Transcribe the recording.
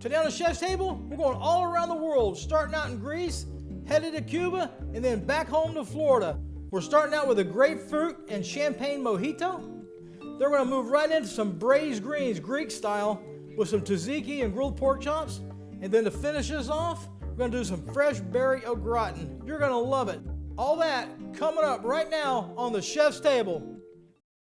Today on the Chef's Table, we're going all around the world, starting out in Greece, headed to Cuba, and then back home to Florida. We're starting out with a grapefruit and champagne mojito. Then we're going to move right into some braised greens, Greek style, with some tzatziki and grilled pork chops. And then to finish this off, we're going to do some fresh berry au gratin. You're going to love it. All that coming up right now on the Chef's Table.